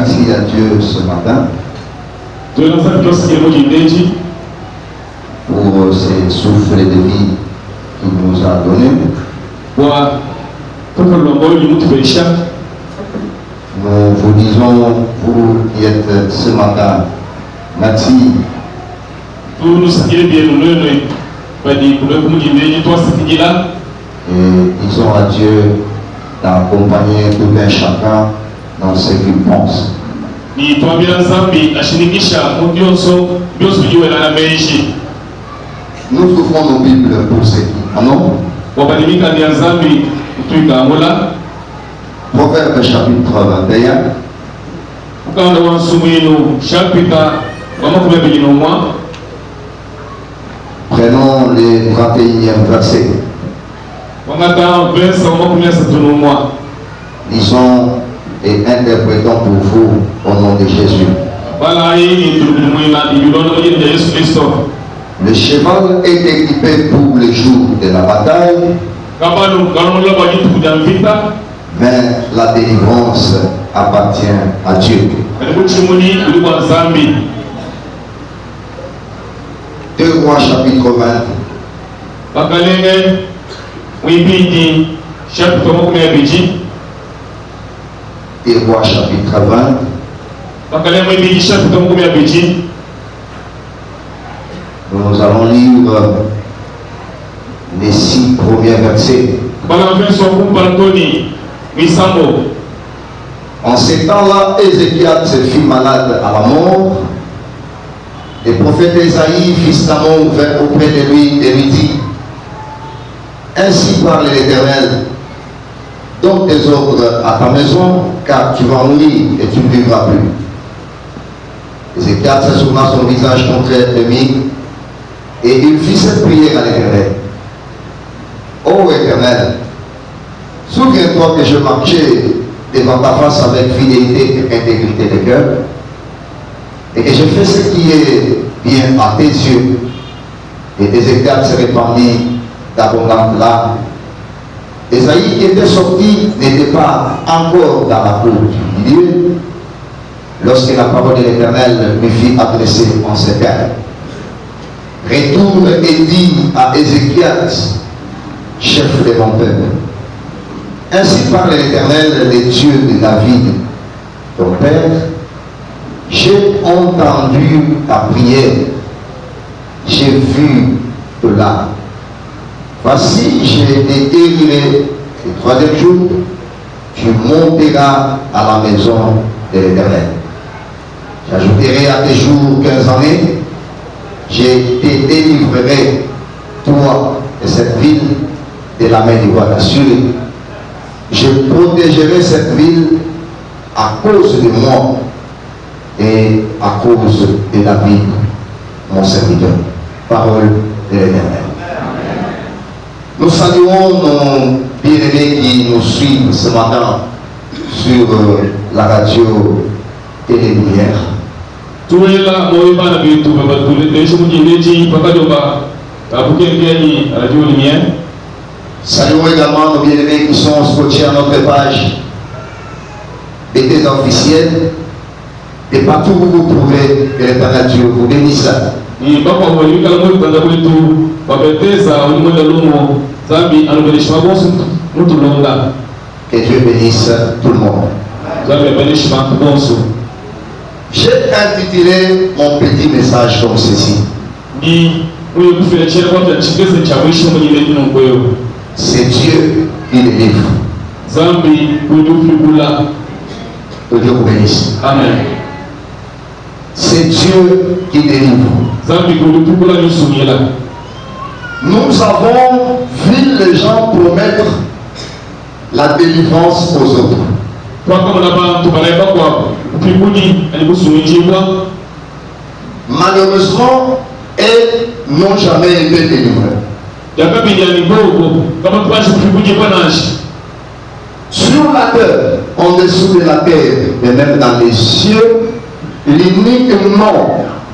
merci à Dieu ce matin pour ces souffles de vie qu'il nous a donnés. Nous vous disons, vous qui êtes ce matin, merci. Et disons à Dieu d'accompagner tout un chacun dans ce qu'il pense. Nous ouvrons nos Bibles pour ceux qui en ont. Proverbe chapitre 21. Prenons les 31e verset. Lisons et interprétons pour vous au nom de Jésus. Le cheval est équipé pour le jour de la bataille, mais la délivrance appartient à Dieu. 2 Rois chapitre 20. Et Rois chapitre 20. Nous allons lire les 6 premiers versets. En ces temps-là, Ézéchias se fit malade à la mort. Le prophète Esaïe, fils d'Amon, vint auprès de lui et lui dit: Ainsi parle l'Éternel, donne tes ordres à ta maison, car tu vas mourir et tu ne vivras plus. Ézéchias se tourna son visage contre l'ennemi et il fit cette prière à l'Éternel. Ô Éternel, souviens-toi que je marchais devant ta face avec fidélité et intégrité de cœur, et que je fais ce qui est bien à tes yeux. Et Ézéchias se répandit d'abondantes larmes. Esaïe qui était sorti n'était pas encore dans la cour du milieu lorsque la parole de l'Éternel lui fit adresser en ces termes. Retourne et dis à Ézéchias, chef de mon peuple, ainsi parle l'Éternel, le Dieu de David, ton père. J'ai entendu ta prière, j'ai vu de là. Voici, j'ai été guéri le 3e jour, tu monteras à la maison de l'Éternel. J'ajouterai à tes jours 15 années, je te délivrerai, toi et cette ville, de la main du roi d'Assur. Je protégerai cette ville à cause de moi et à cause de David, mon serviteur. Parole de l'Éternel. Nous saluons nos bien-aimés qui nous suivent ce matin sur la radio Télélumière. Saluons également nos bien-aimés qui sont scotchés à notre page BTS officielle. Et partout où vous pouvez, que l'Éternel Dieu vous bénisse. Que Dieu bénisse tout le monde. J'ai intitulé mon petit message comme ceci. C'est Dieu qui délivre. Que Dieu vous bénisse. Amen. C'est Dieu qui délivre. Nous avons vu les gens promettre la délivrance aux autres. Malheureusement, elles n'ont jamais été délivrées. Sur la terre, en dessous de la terre, et même dans les cieux, l'unique nom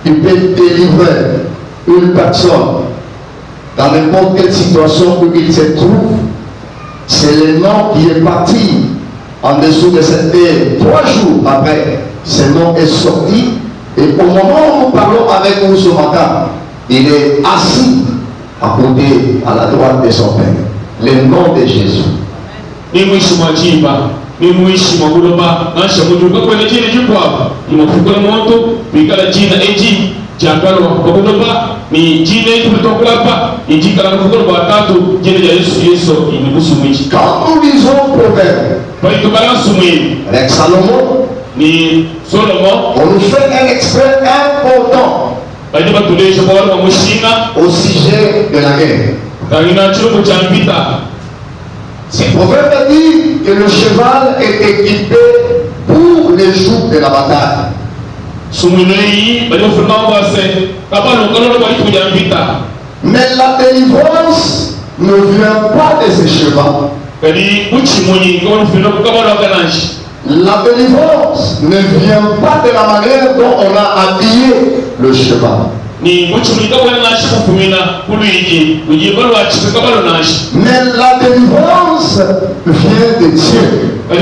qui peut délivrer une personne dans n'importe quelle situation où il se trouve, c'est le nom qui est parti en dessous de cette terre 3 jours après ce nom est sorti. Et au moment où nous parlons avec vous ce matin, il est assis à côté, à la droite de son Père. Le nom de Jésus. Quand nous lisons Proverbe avec Salomon, on nous fait un extrait important au sujet de la guerre. Ce proverbe dit que le cheval est équipé pour les jours de la bataille. Mais la délivrance ne vient pas de ce cheval. La délivrance ne vient pas de la manière dont on a habillé le cheval. Mais la délivrance vient de Dieu. Et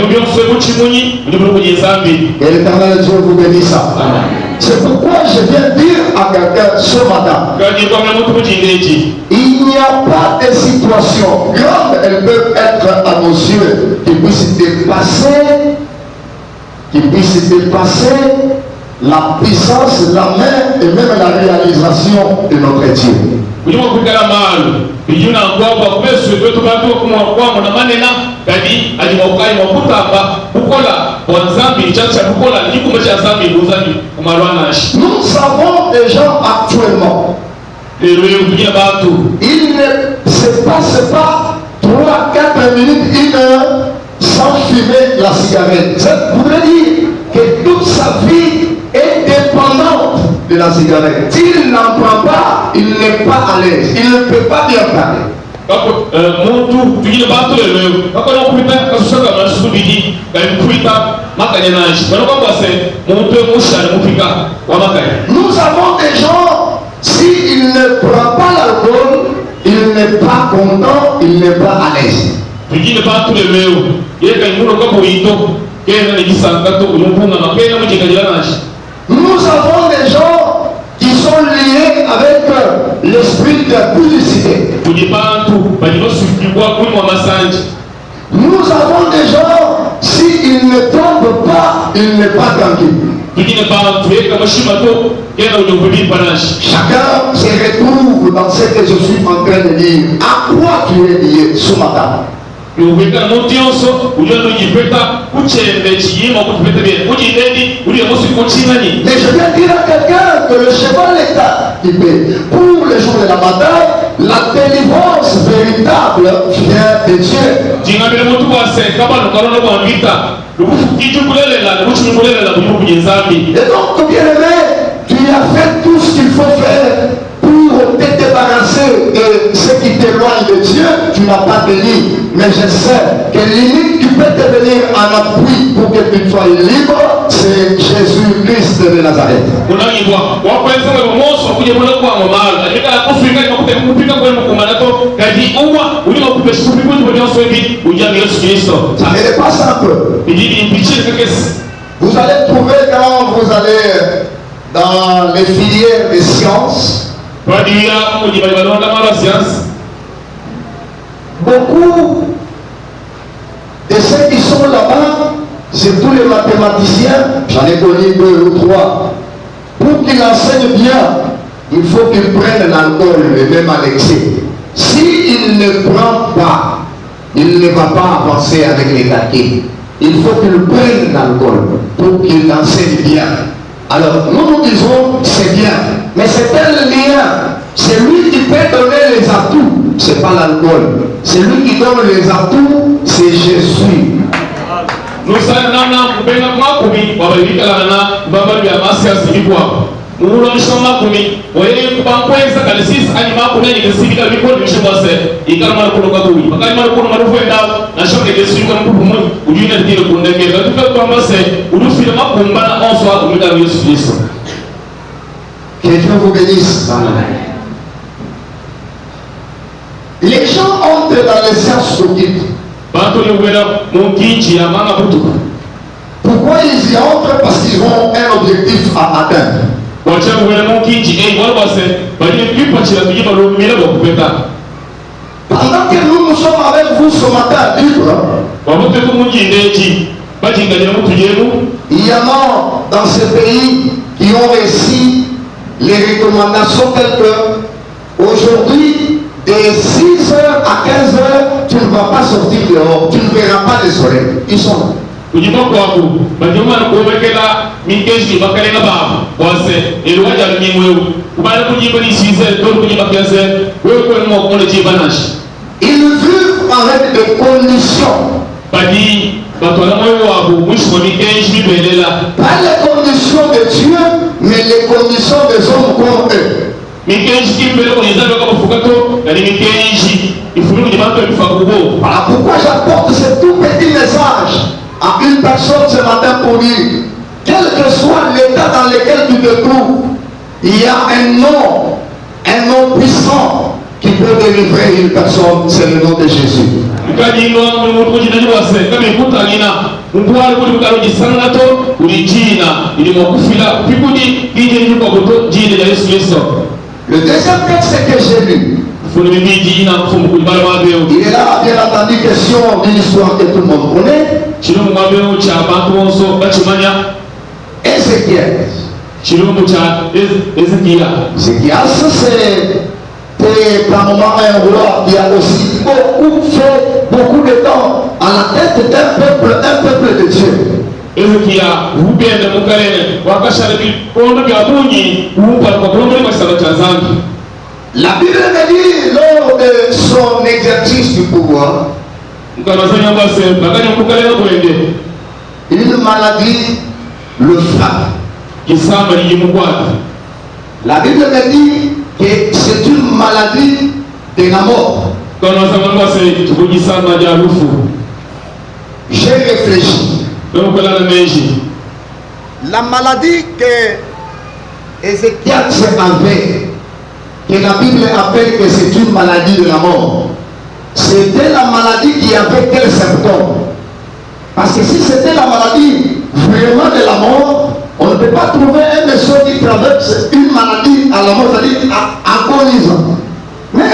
l'Éternel Dieu vous bénisse ça. C'est pourquoi je viens dire à quelqu'un ce matin, il n'y a pas de situation grande, elles peuvent être à nos yeux, qui puissent dépasser la puissance, la main et même la réalisation de notre Dieu. Nous savons des gens actuellement, il ne se passe pas 3-4 minutes, 1 heure sans fumer la cigarette. Ça voudrait dire que toute sa vie est dépendante de la cigarette. S'il n'en prend pas, il n'est pas à l'aise. Il ne peut pas bien parler. Nous avons des gens, s'il ne prend pas l'alcool, il n'est pas content, il n'est pas à l'aise. Nous avons des gens qui sont liés avec l'esprit de publicité. Nous avons des gens, s'ils ne tombent pas, il n'est pas tranquille. Chacun se retrouve dans ce que je suis en train de dire. À quoi tu es lié ce matin? Mais je viens dire à quelqu'un que le cheval est équipé pour le jour de la bataille. La délivrance véritable vient de Dieu. Et donc, bien aimé, tu as fait tout ce qu'il faut faire pour te débarrasser de ce qui t'éloigne de Dieu. Tu n'as pas béni. Mais je sais que l'unique qui peut te venir en appui pour que tu sois libre, c'est Jésus-Christ de Nazareth. Ça n'est pas simple. Vous allez trouver quand vous allez dans les filières des sciences, beaucoup de ceux qui sont là-bas, c'est tous les mathématiciens, j'en ai connu 2 ou 3. Pour qu'ils enseignent bien, il faut qu'ils prennent l'alcool, et même à l'excès. S'il ne prend pas, il ne va pas avancer avec les taquets. Il faut qu'il prenne l'alcool pour qu'il enseigne bien. Alors, nous disons, c'est bien, mais c'est un lien. C'est lui qui peut donner les atouts, c'est pas l'alcool. C'est lui qui donne les atouts, c'est Jésus. Nous savons que Dieu vous bénisse. Les gens entrent dans les sciences occultes Pourquoi ils y entrent? Parce qu'ils ont un objectif à atteindre. Pendant que nous sommes avec vous ce matin libre, il y en a dans ce pays qui ont réussi les recommandations telles que aujourd'hui, de 6h à 15h, tu ne vas pas sortir dehors, tu ne verras pas le soleil. Ils sont là. Ils vivent avec des conditions. Pas les conditions de Dieu, mais les conditions des hommes comme eux. Voilà pourquoi j'apporte ce tout petit message à une personne ce matin pour dire, quel que soit l'état dans lequel tu te trouves, il y a un nom puissant qui peut délivrer une personne, c'est le nom de Jésus. Le deuxième texte que j'ai lu, il est là, bien entendu, question d'une histoire que tout le monde connaît. Ézéchias. C'est par moment un roi qui a aussi fait beaucoup de temps à la tête d'un peuple de Dieu. La Bible me dit, lors de son exercice du pouvoir, une maladie le frappe. La Bible me dit que c'est une maladie de la mort. J'ai réfléchi. La maladie que Ézéchias avait, que la Bible appelle que c'est une maladie de la mort, c'était la maladie qui avait quel symptôme? Parce que si c'était la maladie vraiment de la mort, on ne peut pas trouver un monsieur qui traverse une maladie à la mort, c'est-à-dire agonisant. Mais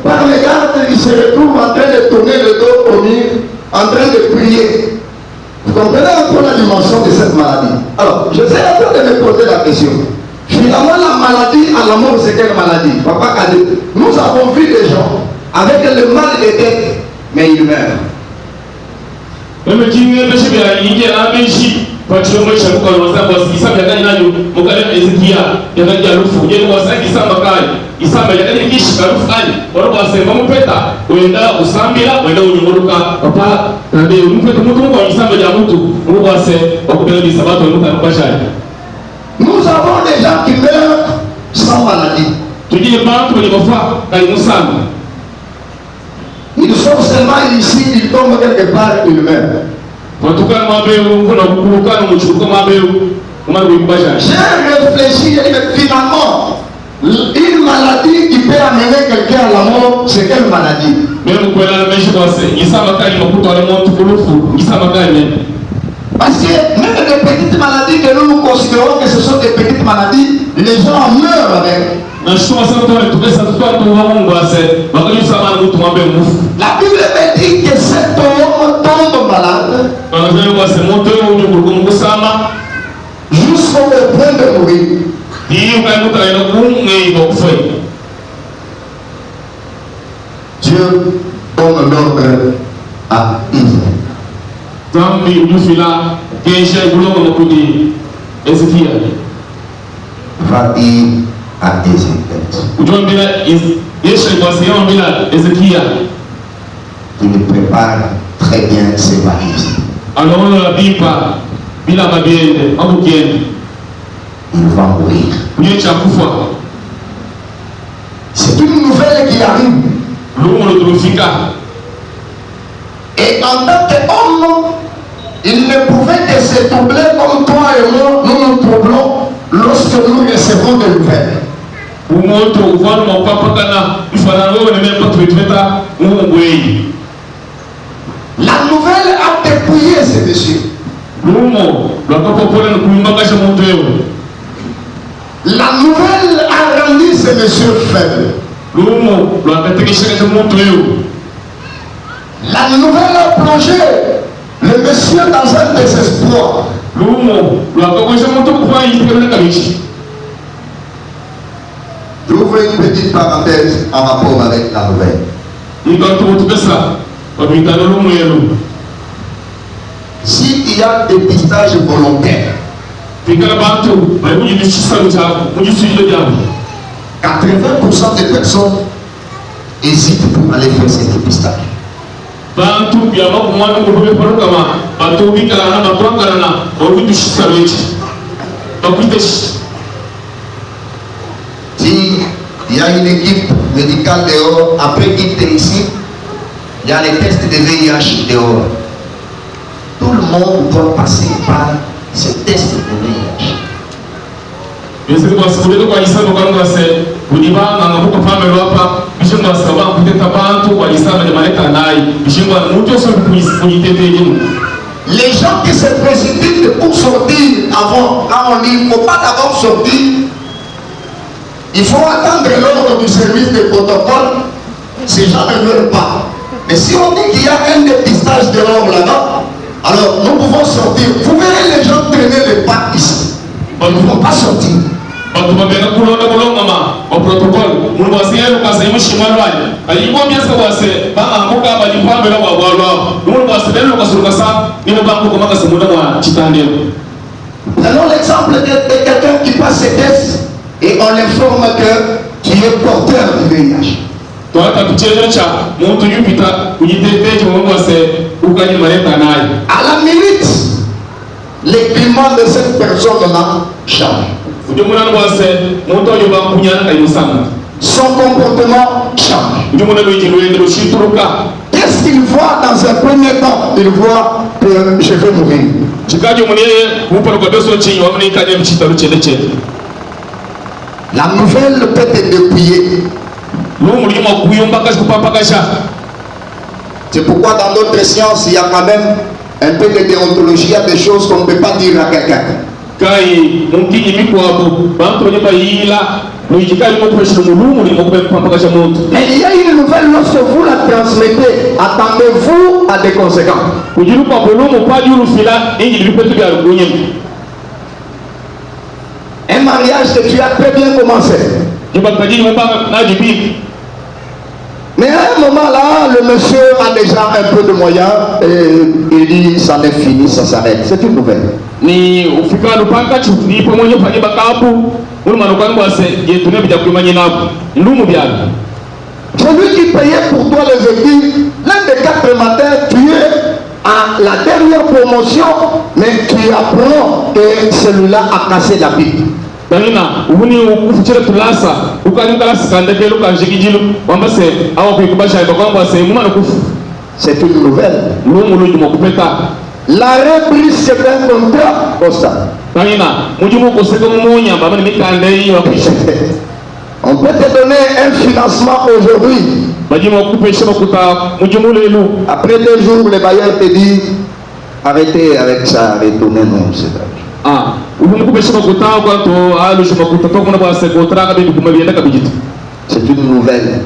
par les gardes, il se retrouve en train de tourner le dos au mur, en train de prier. Vous comprenez un peu la dimension de cette maladie? Alors, je suis en train de me poser la question. Finalement, la maladie à la mort, c'est quelle maladie? Papa Kadé, nous avons vu des gens avec le mal de tête, mais ils meurent. Nous avons des gens qui meurent sans maladie. Ils sont seulement ici, ils tombent quelque part, ils meurent. J'ai réfléchi et finalement, une maladie qui peut amener quelqu'un à la mort, c'est quelle maladie? Parce que même les petites maladies que nous considérons que ce sont des petites maladies, les gens meurent avec. La Bible me dit que cet homme tombe malade jusqu'au point de mourir. Dieu donne l'ordre à Israël. Va dire à Ézéchias qu'il prépare très bien ses valises. Il va mourir. C'est une nouvelle qui arrive. Et en tant qu'homme, il ne pouvait que se troubler comme toi et moi, nous nous troublons lorsque nous recevons des nouvelles. La nouvelle a dépouillé ce monsieur. La nouvelle a rendu ce monsieur faible. La nouvelle a plongé le monsieur dans un désespoir. J'ouvre une petite parenthèse en rapport avec la nouvelle. S'il y a dépistage volontaire, 80% des personnes hésitent pour aller faire ce dépistage. Si il y a une équipe médicale dehors, après quitter ici, il y a les tests de VIH dehors. Tout le monde doit passer par ce test de VIH. Les gens qui se précipitent pour sortir avant, quand on dit il ne faut pas d'abord sortir, il faut attendre l'ordre du service de protocole. Ces gens ne veulent pas. Mais si on dit qu'il y a un dépistage dehors là-bas, alors nous pouvons sortir. Vous verrez les gens traîner les pas ici. Ils ne vont pas sortir. Prenons l'exemple de quelqu'un qui passe ses tests et on l'informe que tu es porteur du VIH. À la minute, les climats de cette personne-là changent. Son comportement change. Qu'est-ce qu'il voit dans un premier temps? Il voit que je vais mourir. La nouvelle peut te dépouiller. C'est pourquoi dans d'autres sciences, il y a quand même un peu de déontologie, il y a des choses qu'on ne peut pas dire à quelqu'un. Mais il y a une nouvelle, lorsque vous la transmettez, attendez-vous à des conséquences. Un mariage que tu as très bien commencé. Mais à un moment là, le monsieur a déjà un peu de moyens et il dit ça n'est fini, ça s'arrête. C'est une nouvelle. Celui qui payait pour toi les équipes, l'un des 4 matins, tu es à la dernière promotion, mais tu apprends que celui-là a cassé la pipe. C'est une nouvelle. L'arrêt brise, c'est un contrat. On peut te donner un financement aujourd'hui. Après 2 jours, le bailleur te dit arrêtez avec ça, retournez-nous. C'est une nouvelle.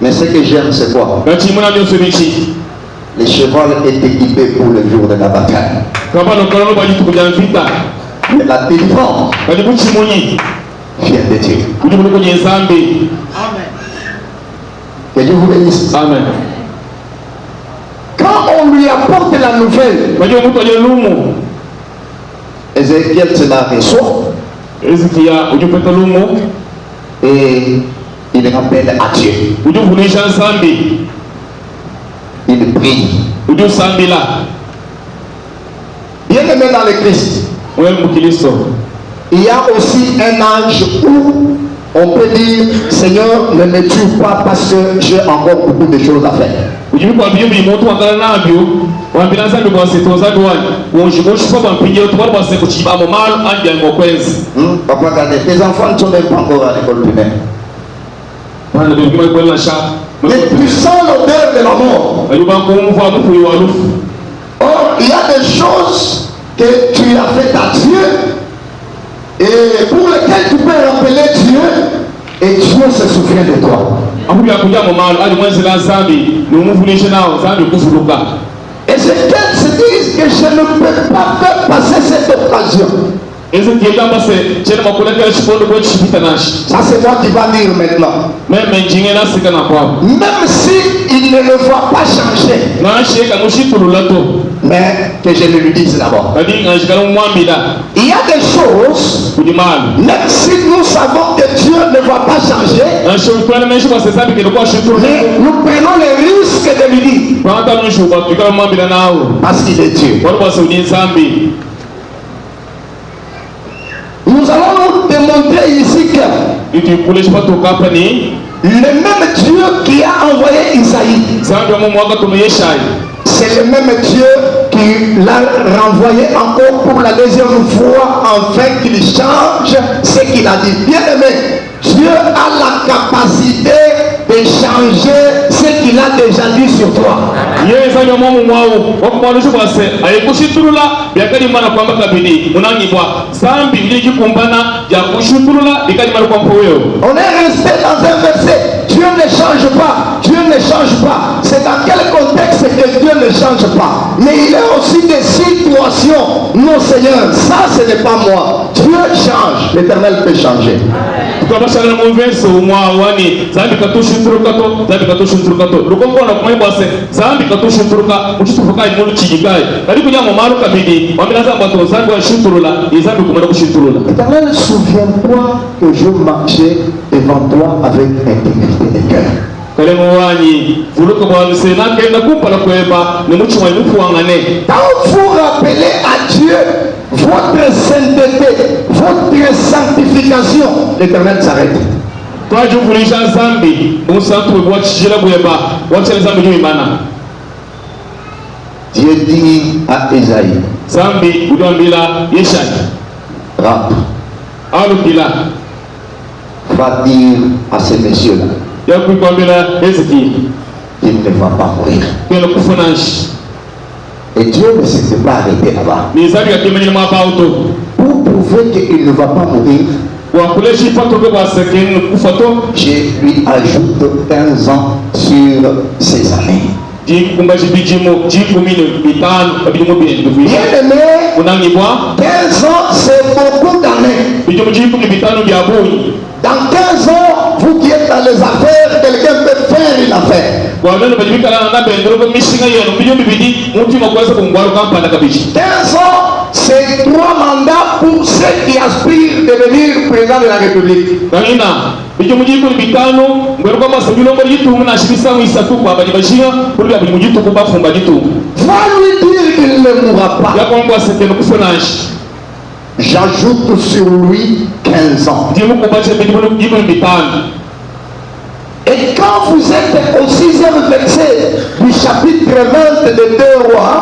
Mais ce que j'aime, c'est quoi? Le cheval est équipé pour le jour de la bataille. La délivrance vient de Dieu. Que Dieu vous bénisse. Amen. Quand on lui apporte la nouvelle, Ézéchiel se la reçoit et il rappelle à Dieu. Il prie. Bien aimé dans le Christ, il y a aussi un âge où on peut dire Seigneur, ne me tue pas parce que j'ai encore beaucoup de choses à faire. Papa, regardez, tes enfants ne sont même pas encore à l'école primaire. Mais tu sens l'odeur de la mort. Or, il y a des choses que tu as fait à Dieu et pour lequel tu peux rappeler Dieu et Dieu se souvient de toi. Et c'est qu'elle se dise que je ne peux pas faire passer cette occasion. Ça c'est moi qui va dire maintenant. Même si il ne le voit pas changer, mais que je le lui dise d'abord. Il y a des choses, même si nous savons que Dieu ne va pas changer, mais nous prenons le risque de lui dire parce qu'il est Dieu. Nous allons nous démontrer ici que le même Dieu qui a envoyé Isaïe, c'est le même Dieu qui l'a renvoyé encore pour la deuxième fois afin qu'il change ce qu'il a dit. Bien aimé, Dieu a la capacité de changer ce qu'il a déjà dit sur toi. On est resté dans un verset. Dieu ne change pas. Dieu ne change pas. C'est dans quel contexte que Dieu ne change pas? Mais il y a aussi des situations. Non Seigneur, ça ce n'est pas moi. Dieu change. L'Éternel peut changer. L'Éternel, souviens-toi que je marchais devant toi avec intégrité de cœur. Quand vous rappelez à Dieu votre sainteté, votre sanctification, l'Éternel s'arrête. Dieu dit à Isaïe, rentre, va dire à ces messieurs-là, il ne va pas mourir. Et Dieu ne s'était pas arrêté là-bas. Pour prouver qu'il ne va pas mourir, je lui ajoute 15 ans sur ses années. Bien aimé, 15 ans c'est beaucoup d'années. Dans 15 ans, vous qui êtes dans les affaires, quelqu'un peut faire une affaire. 15 ans, c'est 3 mandats pour ceux qui aspirent de devenir président de la République. Va lui dire qu'il ne mourra pas. J'ajoute sur lui 15 ans. Et quand vous êtes au 6e verset du chapitre 20 de 2 Rois,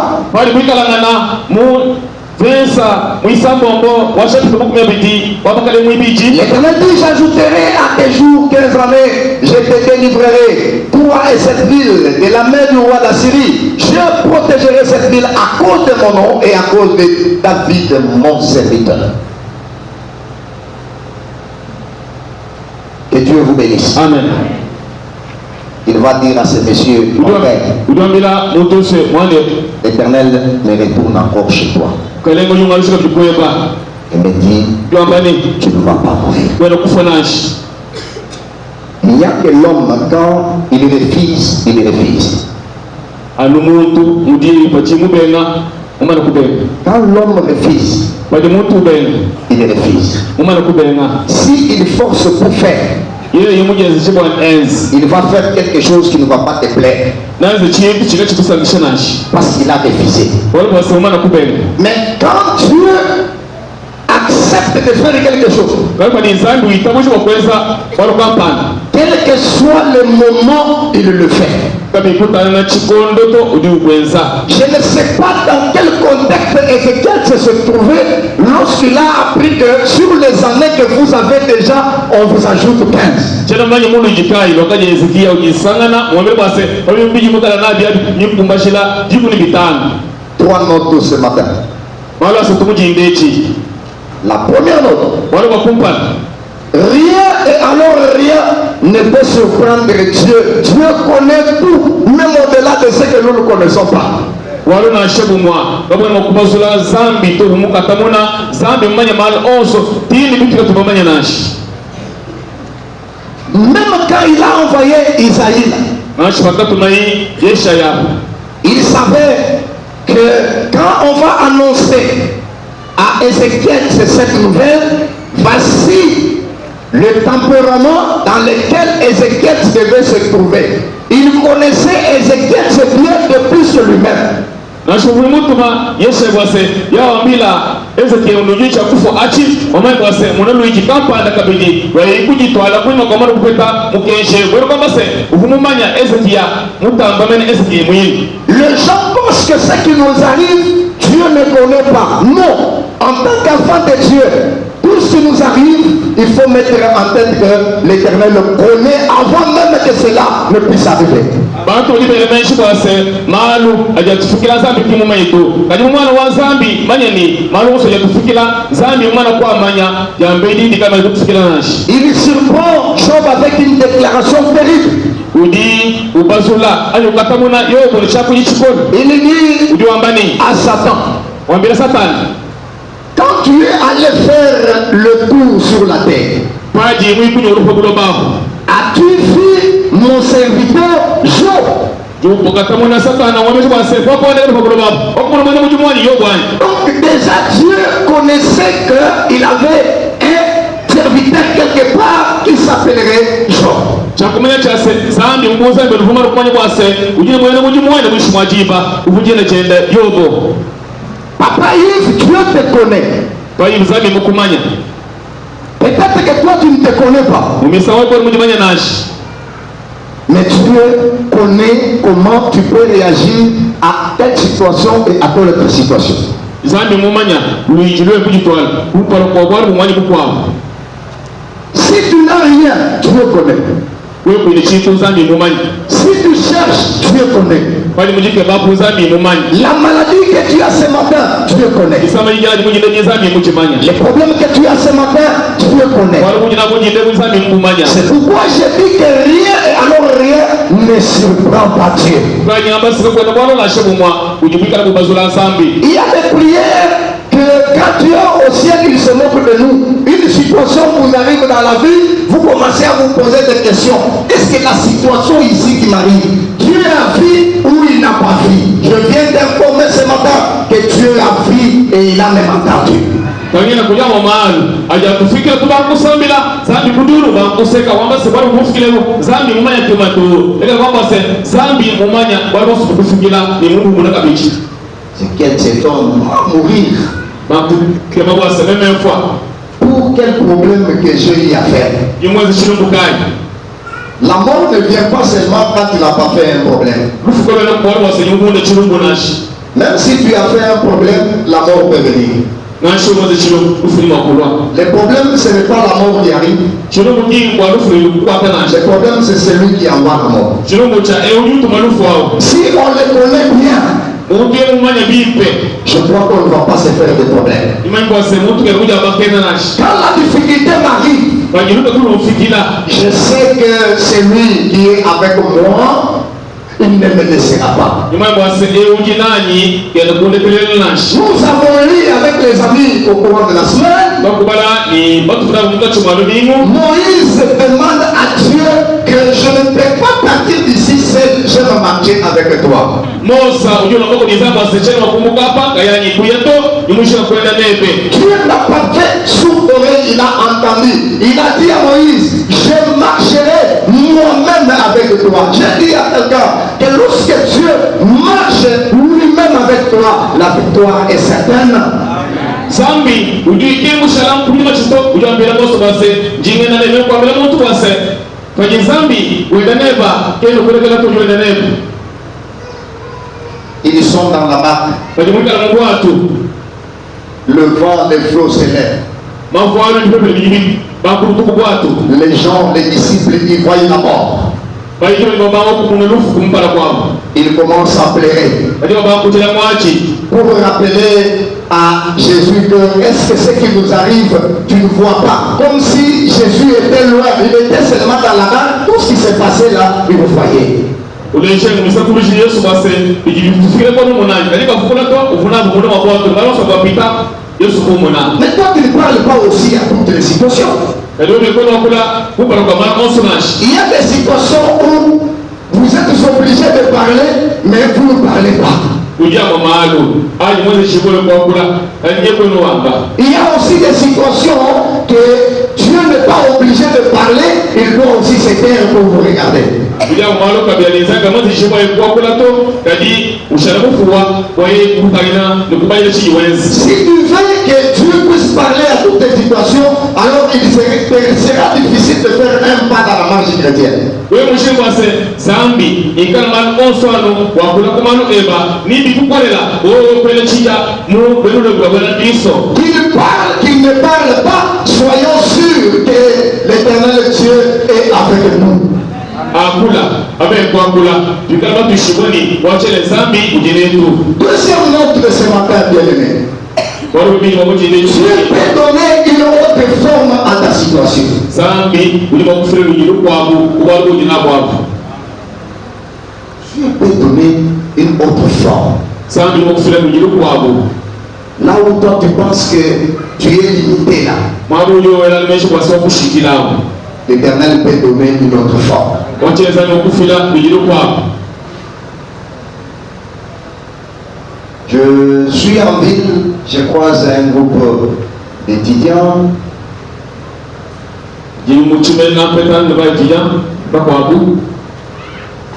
l'Éternel dit, j'ajouterai à tes jours 15 années, je te délivrerai, toi et cette ville, de la main du roi d'Assyrie. Je protégerai cette ville à cause de mon nom et à cause de David, mon serviteur. Que Dieu vous bénisse. Amen. Il va dire à ces messieurs, l'Éternel me retourne encore chez toi. Il me dit, tu ne vas pas mourir. Il n'y a que l'homme, quand il refuse, il refuse. Quand l'homme refuse, il refuse. S'il force pour faire, il va faire quelque chose qui ne va pas te plaire parce qu'il a refusé. Mais quand Dieu accepte de faire quelque chose, quel que soit le moment, il le fait. Je ne sais pas dans quel contexte Ézéchiel se trouvait lorsqu'il a appris que sur les années que vous avez déjà, on vous ajoute 15. 3 notes ce matin. La première note. Rien et alors rien ne peut surprendre Dieu. Dieu connaît tout, même au-delà de ce que nous ne connaissons pas. Même quand il a envoyé Isaïe, il savait que quand on va annoncer à Ézéchiel cette nouvelle, voici le tempérament dans lequel Ézéchiel devait se trouver. Il connaissait Ézéchiel bien depuis sur lui-même. Les gens pensent que ce qui nous arrive, Dieu ne connaît pas. Non, en tant qu'enfant de Dieu, tout ce qui nous arrive, il faut mettre en tête que l'Éternel le connaît avant même que cela ne puisse arriver. Il surprend Job avec une déclaration terrible. Il dit à Satan, quand tu es allé faire le tour sur la terre, as-tu vu mon serviteur Job? Donc déjà Dieu connaissait qu'il avait un serviteur quelque part qui s'appellerait Job. Papa Yves, Dieu te connaît. Peut-être que toi tu ne te connais pas. Mais Dieu connaît comment tu peux réagir à telle situation et à telle autre situation. Si tu n'as rien, Dieu connaît. Si tu cherches, Dieu connaît. La maladie que tu as ce matin, Dieu connaît. Les problèmes que tu as ce matin, Dieu connaît. C'est pourquoi je dis que rien et alors rien ne surprend pas Dieu. Il y a des prières que quand Dieu au ciel, il se moque de nous. Une situation vous arrive dans la vie, vous commencez à vous poser des questions. Est-ce que la situation ici qui m'arrive, Dieu a vu ou il n'a pas vu? Je viens d'informer ce matin que Dieu a vu et il a même entendu. C'est quel cet homme va mourir. Pour quel problème que Dieu y a fait? La mort ne vient pas seulement quand tu n'as pas fait un problème. Même si tu as fait un problème, la mort peut venir. Le problème, ce n'est pas la mort qui arrive. Le problème, c'est celui qui envoie la mort. Si on le connaît bien, je crois qu'on ne va pas se faire de problème. Quand la difficulté m'arrive, je sais que celui qui est avec moi, il ne me laissera pas. Nous avons lu avec les amis au cours de la semaine. Moïse demande à Dieu que je ne peux pas partir d'ici seul, je vais marcher avec toi. Dieu n'a pas fait sourd oreille, il a entendu. Il a dit à Moïse, je marcherai moi-même avec toi. J'ai dit à quelqu'un que lorsque Dieu marche lui-même avec toi, la victoire est certaine. Zambi, ils sont dans la barque. Le vent des flots s'élève. Les gens, les disciples, ils voient la mort. Il commence à pleurer pour rappeler à Jésus que est-ce que ce qui nous arrive, tu ne vois pas. Comme si Jésus était loin, il était seulement dans la main, tout ce qui s'est passé là, il le voyait. Mais toi, tu ne parles pas aussi à toutes les situations. Il y a des situations où vous êtes obligé de parler, mais vous ne parlez pas. Il y a aussi des situations que Dieu n'est pas obligé de parler, il doit aussi se taire pour vous regarder. Si tu veux que Dieu puisse parler à toutes les situations, alors il sera difficile de faire un pas dans la marche chrétienne. Qu'il ne parle pas, soyons sûrs que l'Éternel Dieu est avec nous. Deuxième note de ce matin, bien-aimé. Dieu peut donner une autre forme à ta situation. Dieu peut donner une autre forme. Là où toi tu penses que tu es limité là, l'Éternel peut donner une autre forme. Je suis en ville, je croise un groupe d'étudiants.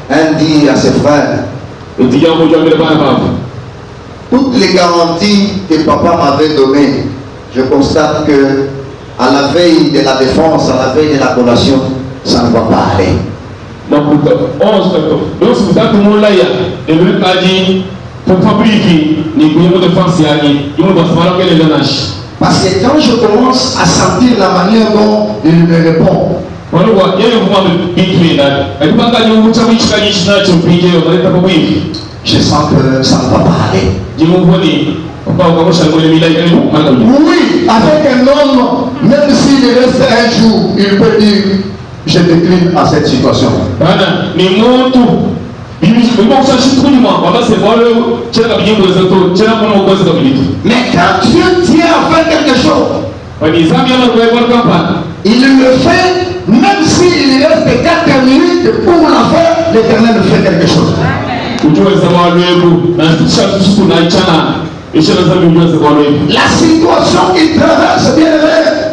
Un dit à ses frères, toutes les garanties que papa m'avait données, je constate que à la veille de la défense, à la veille de la collation, ça ne va pas aller. Parce que quand je commence à sentir la manière dont il me répond, je sens que ça ne va pas aller. Oui, avec un homme, même s'il reste un jour, il peut dire, je décline à cette situation. Mais quand Dieu tient à faire quelque chose, il le fait, même s'il reste 4 minutes pour la faire, l'Éternel fait quelque chose. La situation qu'il traverse, bien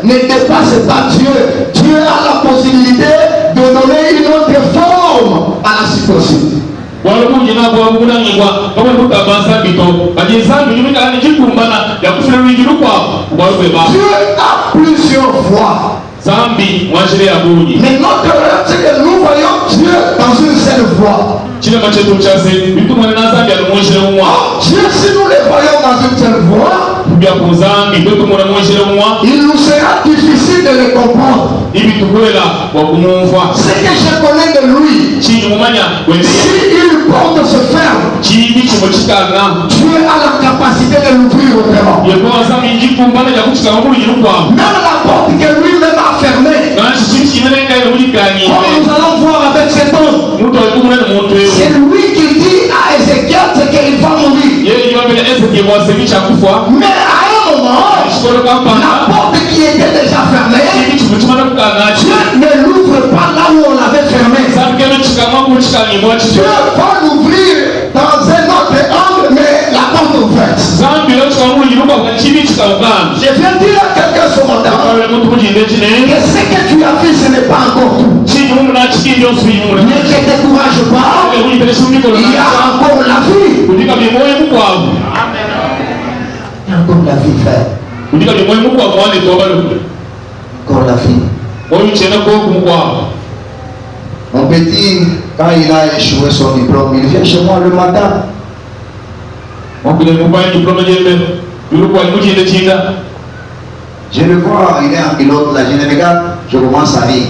ne dépasse pas Dieu. Dieu a la possibilité de donner une autre forme à la situation. Dieu a plusieurs voies. Mais notre rêve, c'est que nous voyons Dieu dans une seule voie. Dieu, si nous les voyons dans une seule voie, il nous sera difficile de les comprendre. Ce que je connais de lui, s'il porte ce ferme, Dieu a la capacité de l'ouvrir autrement. Même la porte que lui-même a fermée, comme nous allons voir avec cet homme, c'est lui qui dit à Ézéchiel qu'il va mourir. Mais à un moment, la porte qui était déjà fermée, Dieu ne l'ouvre pas là où on l'avait fermée. Dieu va l'ouvrir dans un autre angle, mais la porte ouverte. Je viens dire à quelqu'un ce matin que ce que tu as fait, ce n'est pas encore tout. Ne te décourage pas, il y a encore la vie. Il y a encore la vie, frère. Encore la vie. Mon petit, quand il a échoué son diplôme, il vient chez moi le matin. Je le vois, il est en pilote là, je le regarde, je commence à rire.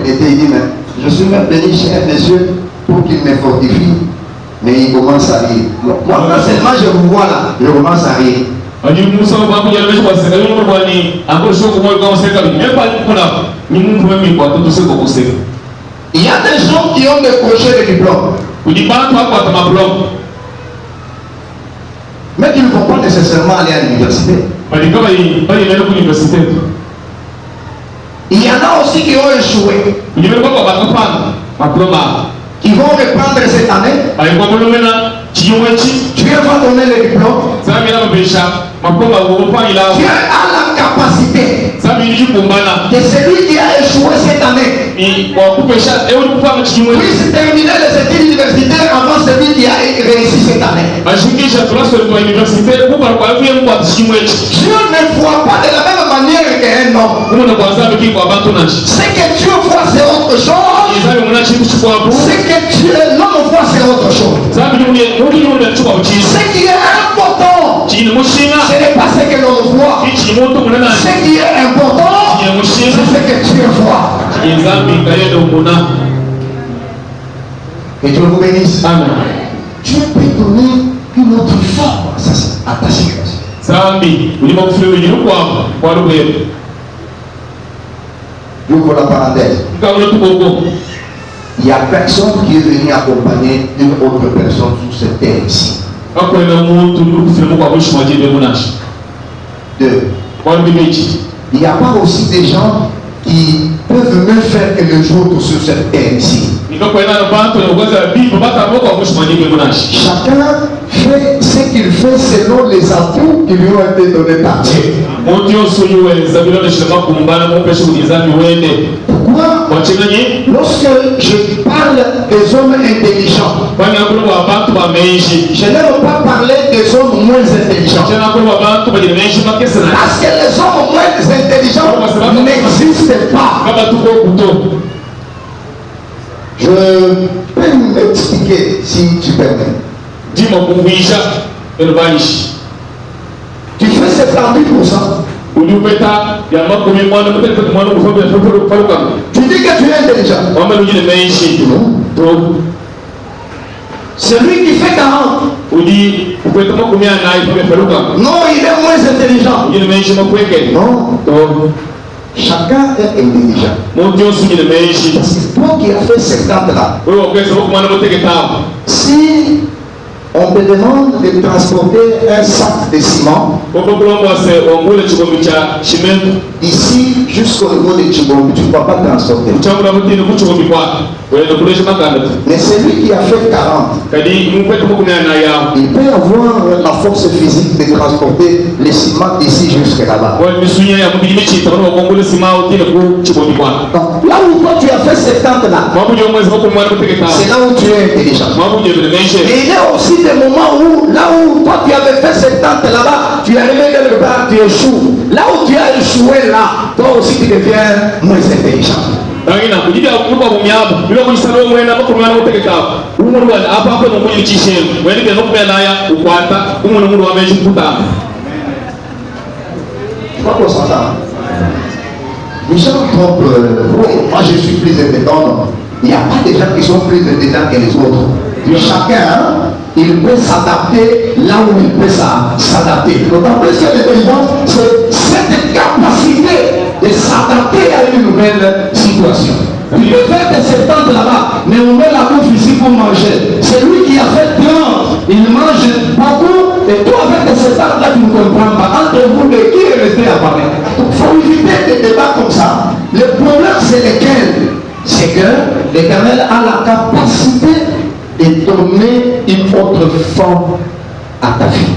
il dit, mais je suis même venu chez un monsieur pour qu'il me fortifie. Mais il commence à rire. Moi, quand seulement je vous vois là, je commence à rire. Il y a des gens qui ont décroché le diplôme, mais qui ne vont pas nécessairement aller à l'université. Il y en a aussi qui ont échoué, qui vont reprendre cette année. Dieu va donner le diplôme. Dieu a la capacité de celui qui a échoué cette année puisse terminer les études universitaires avant celui qui a réussi cette année. Dieu ne voit pas de la même manière qu'un homme. Ce que Dieu voit, c'est autre chose. Ce que l'homme voit, c'est autre chose. Ce qui est important, ce n'est pas ce que l'on voit. Ce qui est important, c'est ce que Dieu voit. Que Dieu vous bénisse. Amen. Dieu peut donner une autre forme à ta situation. J'ouvre la parenthèse. Il y a personne qui est venu accompagner une autre personne sur cette terre ici. Deux. Il n'y a pas aussi des gens qui peuvent mieux faire que les autres sur cette terre ici. Chacun fait ce qu'il fait selon les atouts qui lui ont été donnés par Dieu. Pourquoi? Lorsque je parle des hommes intelligents, je n'aime pas parler des hommes moins intelligents. Parce que les hommes moins intelligents n'existent pas. Je peux m'expliquer si tu permets. Tu fais 70%. Tu dis que tu es intelligent. Celui qui fait 40. Non, il est moins intelligent. Non. Chacun est intelligent. Parce que toi qui as fait 50 là, si on te demande de transporter un sac de ciment d'ici jusqu'au niveau de Chibombi, tu ne peux pas transporter. Mais celui qui a fait 40, il peut avoir la force physique de transporter les ciments d'ici jusqu'à là-bas. Là où toi tu as fait 70 là, c'est là où tu es intelligent. Mais il y a aussi des moments où, là où toi tu avais fait 70 là-bas, tu es arrivé quelque part, tu échoues. Là où tu as échoué là, toi aussi tu deviens moins intelligent. On s'entend. Les gens trompent. Moi je suis plus intelligent. Il n'y a pas de gens qui sont plus intelligents que les autres. Chacun, il peut s'adapter là où il peut s'adapter. D'autant plus que l'intelligence, c'est cette capacité de s'adapter à une nouvelle situation. Il peut faire des 70 là-bas, mais on met la bouffe ici pour manger. Celui qui a fait 30, il mange beaucoup, et toi avec tes 70 là, tu ne comprends pas. Entre vous, de qui est resté à parler? Il faut éviter des débats comme ça. Le problème, c'est lequel? C'est que l'Éternel a la capacité de donner une autre forme à ta vie.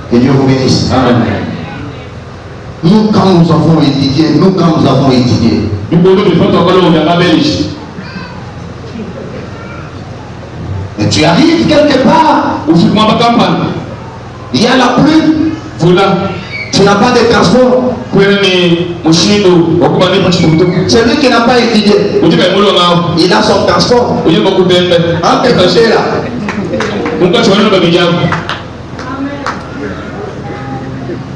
Que Dieu vous bénisse. Amen. Nous quand nous avons étudié, et tu arrives quelque part, il y a la pluie, tu n'as pas de transport, Celui qui n'a pas étudié, il a son transport.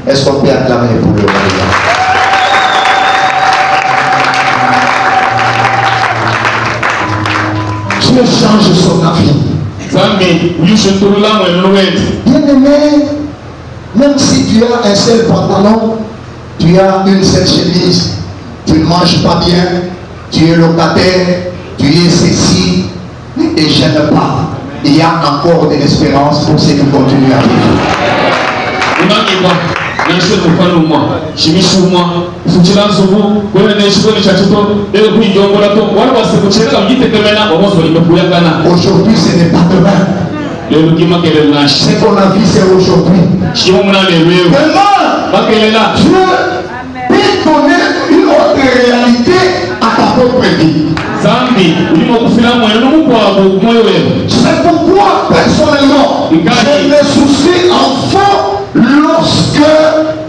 Est-ce qu'on peut acclamer pour le Maria? Dieu change son avis. Bien-aimé, même si tu as un seul pantalon, tu as une seule chemise, tu ne manges pas bien, tu es locataire, tu es ceci, ne te gêne pas. Il y a encore de l'espérance pour ceux qui continuent à vivre. Aujourd'hui, ce n'est pas demain. Ce qu'on a vu, c'est aujourd'hui. Tellement Dieu peut donner une autre réalité à ta propre vie. C'est pourquoi, personnellement, je me soucie en fond lorsque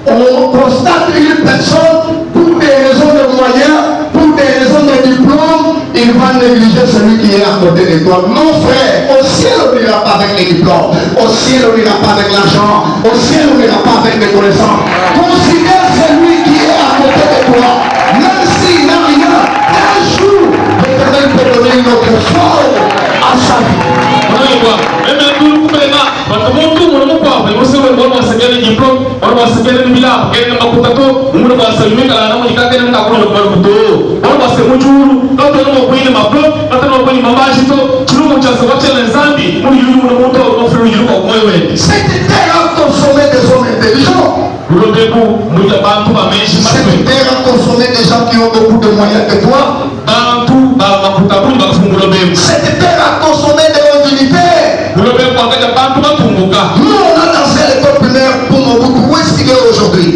on constate une personne pour des raisons de moyens, pour des raisons de diplôme, il va négliger celui qui est à côté de toi. Non, frère, au ciel on n'ira pas avec les diplômes, au ciel on n'ira pas avec l'argent, au ciel on n'ira pas avec les connaissances. Considère celui qui est à côté de toi, même s'il n'a rien, un jour, l'Éternel peut donner une autre forme à sa vie. Cette terre a consommé des hommes intelligents. Cette terre a consommé des gens qui ont beaucoup de moyens que toi. Cette terre a consommé des dignitaires. Nous on a lancé l'école primaire pour Mobutu. Où est-ce qu'il est aujourd'hui?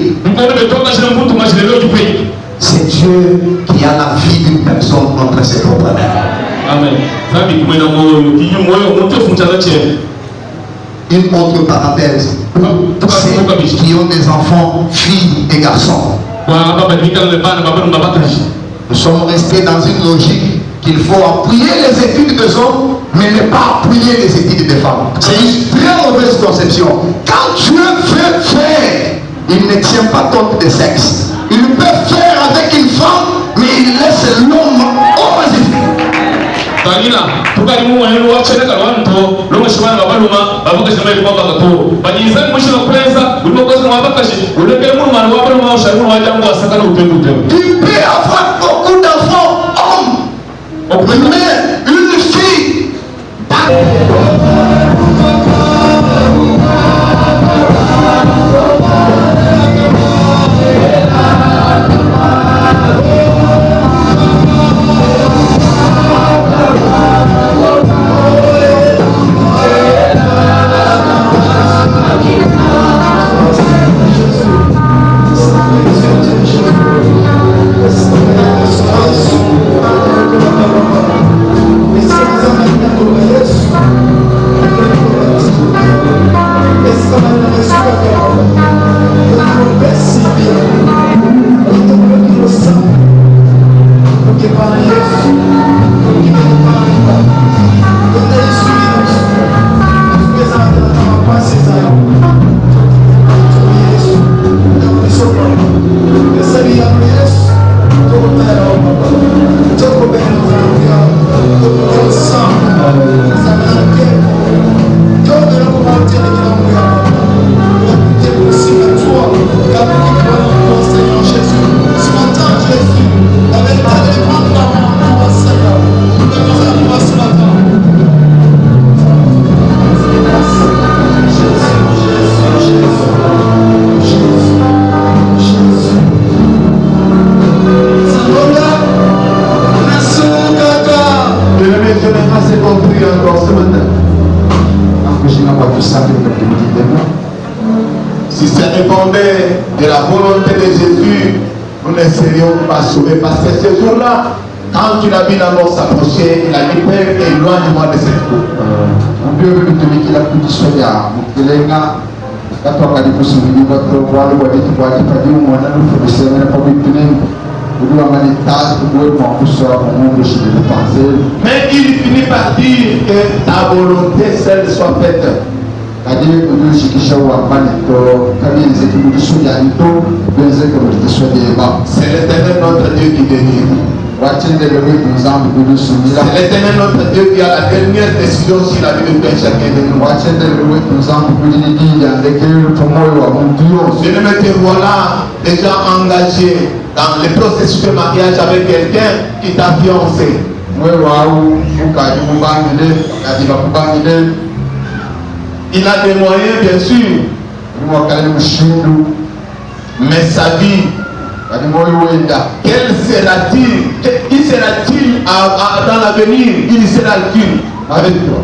C'est Dieu qui a la vie d'une personne entre ses propres mains. Amen. Une autre parenthèse, c'est qui ont des enfants, filles et garçons. Nous sommes restés dans une logique qu'il faut appuyer les études des hommes, mais ne pas appuyer les études des femmes. C'est une très mauvaise conception. Quand Dieu veut faire, il ne tient pas compte des sexes. Il peut faire avec une femme, mais il laisse l'homme au magnifique. Tu peux avoir beaucoup d'enfants hommes, mais une fille. Si ça dépendait de la volonté de Jésus, nous ne serions pas sauvés. Parce que ce jour-là, quand tu l'as vu d'abord s'approcher, il a dit Père, éloigne-moi de cette coupe. Mais il finit par dire que ta volonté seule soit faite. C'est l'Éternel notre Dieu qui délivre. C'est l'Éternel notre Dieu qui a la dernière décision sur la vie de chacun de nous. Je ne me te voilà déjà engagé dans le processus de mariage avec quelqu'un qui t'a fiancé. Il a des moyens, bien sûr, mais sa vie, quel sera-t-il? Qui sera-t-il dans l'avenir? Il sera-t-il avec toi?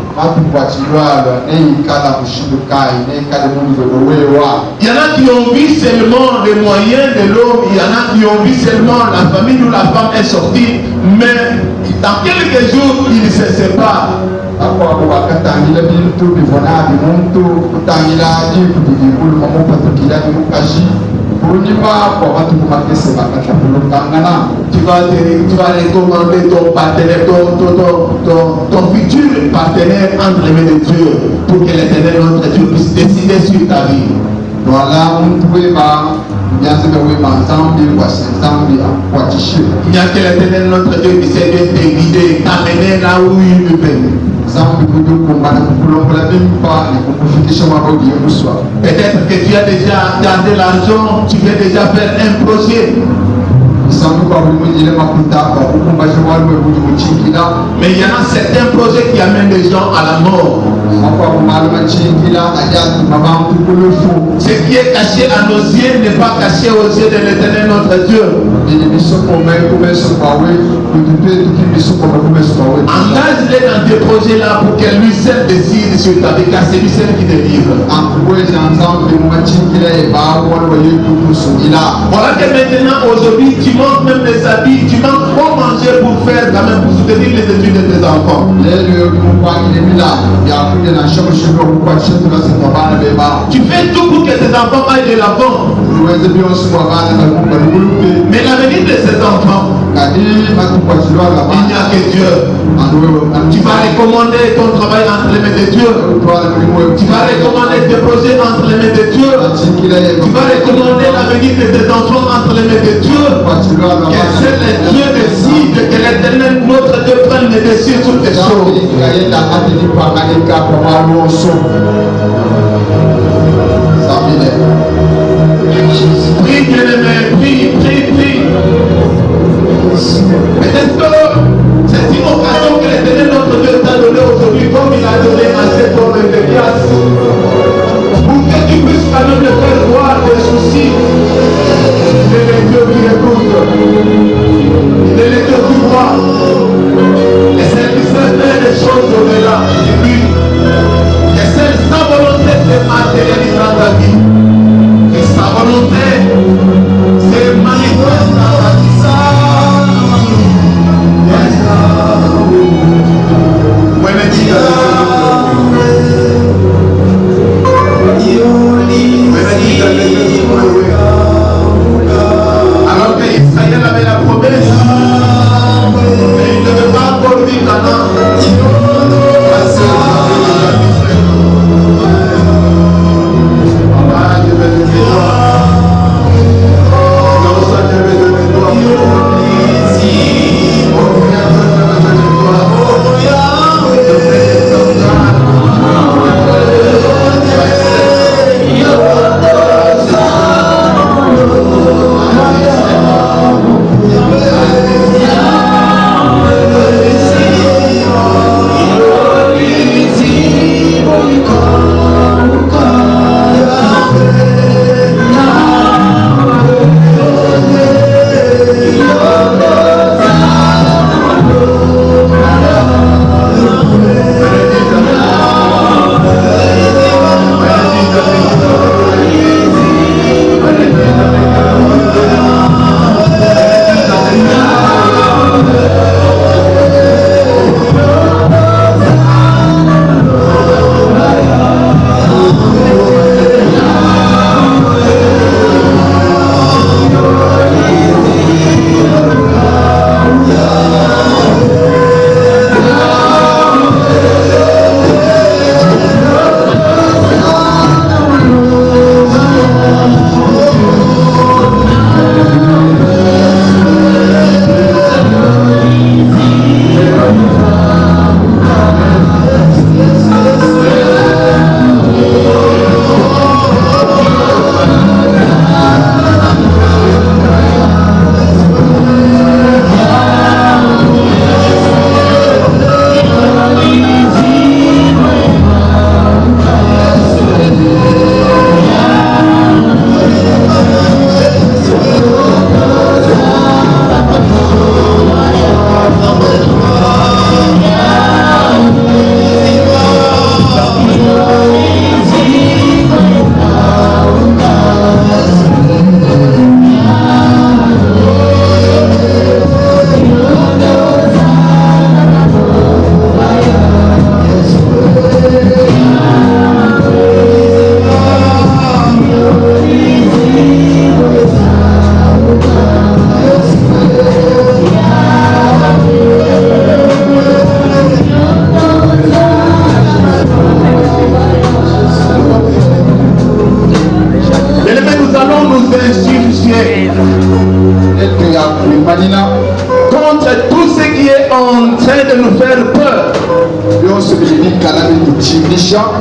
Il y en a qui ont vu seulement les moyens de l'homme, il y en a qui ont vu seulement la famille où la femme est sortie, mais dans quelques jours, ils se séparent. Tu vas recommander ton partenaire, ton futur partenaire entre les mains de Dieu pour que l'Éternel notre Dieu puisse décider sur ta vie. Voilà, il n'y a que l'Éternel notre Dieu qui sait bien te guider, t'amener là où il veut. Peut-être que tu as déjà gardé l'argent, tu veux déjà faire un projet. Mais il y en a certains projets qui amènent les gens à la mort. Ce qui est caché à nos yeux n'est pas caché aux yeux de l'Éternel notre Dieu. Engage-les dans des projets là pour que lui seul décide sur ta vie, car c'est lui seul qui délivre. Voilà que maintenant, aujourd'hui, tu manques même des habits, tu manques quoi manger pour faire quand même, pour soutenir les études de tes enfants. Tu fais tout pour que tes enfants aillent de l'avant. Mais l'avenir de ces enfants, il n'y a que Dieu. Tu vas recommander ton travail entre les mains de Dieu. Tu vas recommander tes projets entre les mains de Dieu. Tu vas recommander l'avenir de tes enfants entre les mains de Dieu. Que seul Dieu décide, que l'Éternel notre Dieu prenne les décisions sur tes choses. Prie, bien-aimé, prie. Peut-être que c'est une occasion que l'Éternel notre Dieu t'a donné aujourd'hui, comme il a donné à cet homme de grâce, pour que tu puisses quand même le faire voir des soucis. Il est le Dieu qui écoute. Il est le Dieu qui voit. Et c'est qui sait faire des choses au-delà de lui. Et c'est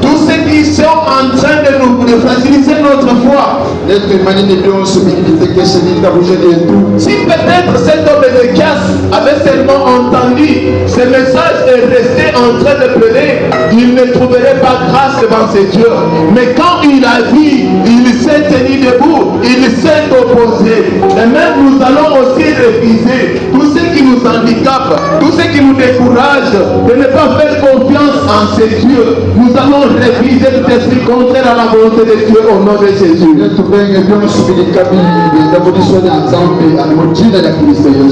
Tous ceux qui sont en train de nous fragiliser notre foi. Si peut-être cet homme de casse avait seulement entendu ce message et resté en train de pleurer, il ne trouverait pas grâce devant ses dieux. Mais quand il a vu, il s'est tenu debout, il s'est opposé. Et même nous allons aussi refuser tout ce qui nous handicape, tout ce qui nous décourage de ne pas faire confiance en ces dieux. Nous allons refuser tout esprit contraire à la volonté de Dieu au nom de Jésus.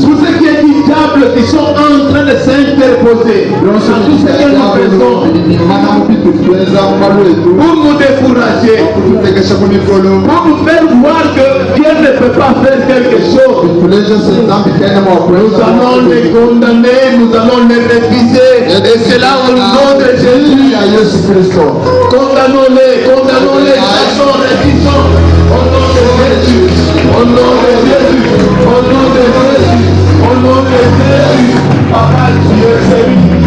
Tout ce qui est du diable qui sont en train de s'interposer dans tout ce que nous faisons pour nous décourager, pour nous faire voir que Dieu ne peut pas faire quelque chose. Nous allons les condamner, nous allons les refuser, et c'est là au nom de Jésus. Condamnons-les, chassons, refusons, au nom de Jésus, au nom de Jésus, au nom de Jésus, au nom de Jésus. Papa, Dieu, c'est lui.